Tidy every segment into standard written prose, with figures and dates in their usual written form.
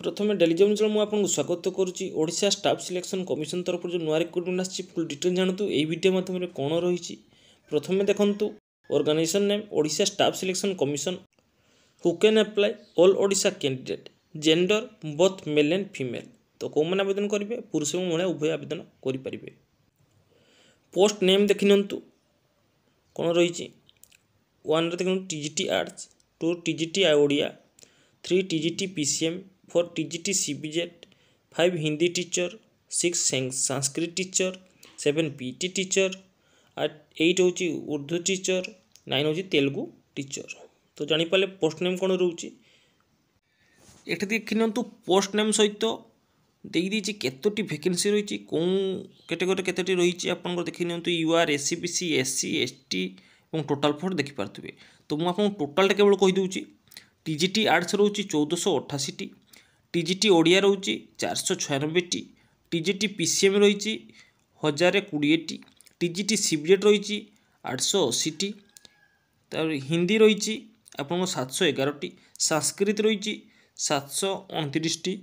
प्रथम daily job news आपको स्वागत करुच्ची ओडिशा स्टाफ सिलेक्शन कमिशन तरफ जो नुआ रिक्रुटमेंट आसी फुल डिटेल जानतु यही वीडियो माध्यम कौन रही। प्रथम देखु organisation name Odisha staff selection commission who can apply all Odisha candidate gender both male and female. तो कौ मैंने आवेदन करेंगे पुरुष और महिला उभय आवेदन करेंगे। पोस्ट नेम देखि कौन रही वन देखो TGT arts, 2 TGT Odia, 3 TGT PCM, 4 TGT CBZ, 5 Hindi teacher, 6 Sanskrit teacher, 7 PT teacher, 8 हूँ उर्दू टीचर, 9 हूँ तेलुगु टीचर। तो जानीपारे पोस्ट नेम कौन रोचे ये देखी पोस्ट नेम सहित देदी केतोटी वैकेंसी रही कौन कैटेगरी केतोटी रही आप देखी यूआर एससीबीसी एससी एसटी और टोटाल फोर्स देखिपारे। तो मुझे टोटाल केवल कहीदे टीजीटी आर्ट्स रोचे 1488 टी, टीजीटी ओडिया रोचे 496 टी, टीजीटी पीसीएम रही 1020 टी, टीजीटी सीबीजेड रही 880 टी, हिंदी रही आप 711 टी, संस्कृत रही 729 टी,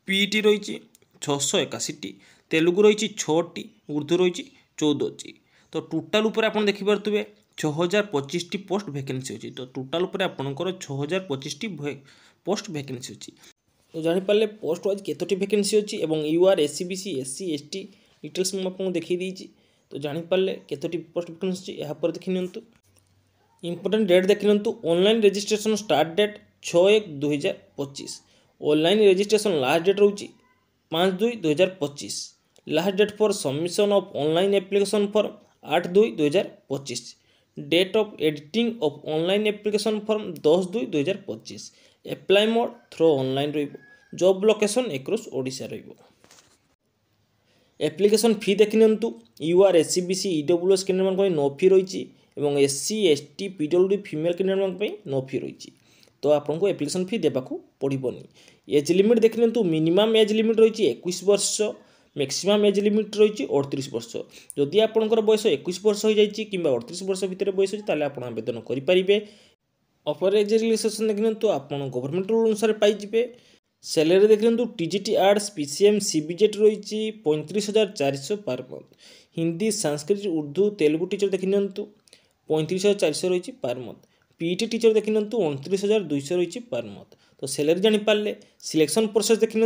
पीटी रही 681 टी, तेलुगु रही 6 टी, उर्दू रही 14 टी। तो टोटाल उपर आप देखिपारे 6025 टी पोस्ट वैकेंसी अच्छी। तो टोटाल उपर आपंकर 6025 टी पोस्ट वैकेंसी अच्छी। तो जानीपारे पोस्ट वाइज केतोटी वैकेंसी अच्छी और UR SEBC SC ST details मुझे देखी। तो जानीपारे केतोटी पोस्ट वैकेंसी यहाँ देखी नियंतु। इंपोर्टेंट डेट देखी नियंतु। Online registration start date 6/1/2025। Online registration last date रोची 5/2/2025। Last date for submission of online application form 8/2/2025। Date of editing of online application form 10/2/2025। Apply mode through online job location across Odisha application fee देखी नियंतु। UR SCBC EWS candidate no fee रही और SC ST PWD female candidate no fee रही। तो आपको application फी देवाक पड़ोनी। Age limit देखी नियंतु। Minimum age limit रही 21 वर्ष, मैक्सिमम एज लिमिट रही 38 वर्ष। जदि आपंकर बयस 21 वर्ष हो जाए कि 38 वर्ष भितर बयस होता आप आवेदन करेंगे। अपर एज रिलैक्सेशन देखी आप गवर्नमेंट रूल अनुसार पाइबे। सैलरी देखी टीजीटी आर्ट्स पीसीएम सीबीजेड रही 35,400 per month. Hindi Sanskrit Urdu Telugu teacher देखी 35,400 रही पर मंथ। पीटी टीचर देखी 29,200 रही पर मंथ। तो सैलरी जानीपारे। सिलेक्शन प्रोसेस देखी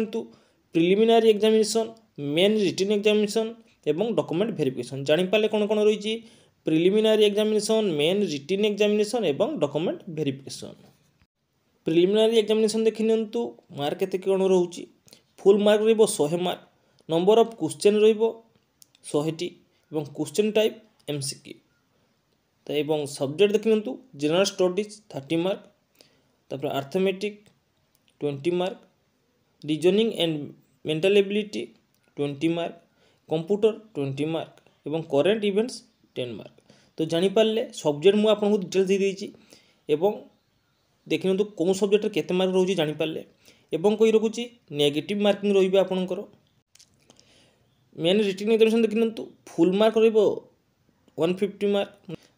preliminary examination, main written examination एवं डॉक्यूमेंट वेरिफिकेशन। जानीपारे कौन कौन रही preliminary examination, main written examination एवं डॉक्यूमेंट वेरिफिकेशन। प्रिलिमिनारी एग्जामिनेशन देखी मार्क केते कौन रोचे। फुल मार्क रही 100 मार्क। नंबर ऑफ क्वेश्चन रही 100 टी और क्वेश्चन टाइप एमसीक्यू। तो सब्जेक्ट देखी जनरल स्टडीज 30 मार्क, तापर arithmetic 20 mark, reasoning and mental ability 20 mark, computer 20 mark और करेंट इवेंट्स 10 मार्क। तो जानीपारे सब्जेक्ट मुझे आपको डिटेल्स दे देती एवं देखी कौन सब्जेक्ट केते मार्क रोचे जानीपारे एवं कोई रखुची नेगेटिव मार्किंग रही आपंकर। मेन रिटन एग्जामिनेशन देखी फुल मार्क रही 150 मार्क।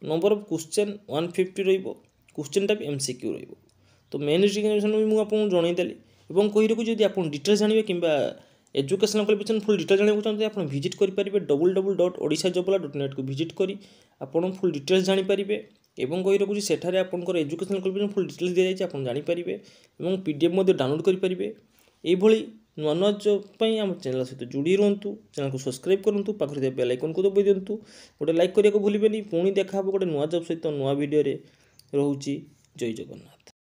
नंबर ऑफ क्वेश्चन 150 रही। क्वेश्चन टाइप एमसीक्यू रही। तो मेन रिटन एग्जामिनेशन भी मुझे जनईदेली और कही रखुची जब आप डिटेल्स जानवे कि एजुकेशनल क्वालिफिकेशन फुल डिटेल्स जानते चाहते आप विजिट करेंगे www.odishajoblab.net को विजिट करी आपन फुल डिटेल्स जानीपारे। एवं कही रखुची सेठारे आपनकर एजुकेशनल क्वालिफिकेशन फुल डिटेल्स दी जाए आप जानीपारे और पीडीएफ डाउनलोड करेंगे। ये नुआ नुआ जॉब आम चैनल सहित जोड़ी रुहतु। चैनल को सब्सक्राइब करूँ, पाखे बेल आइकन को दबाई दिंतु। गोटे लाइक करने को भूलें। पुणी देखा गोटे नुआ जॉब सहित नुआ वीडियो रोचे। जय जगन्नाथ।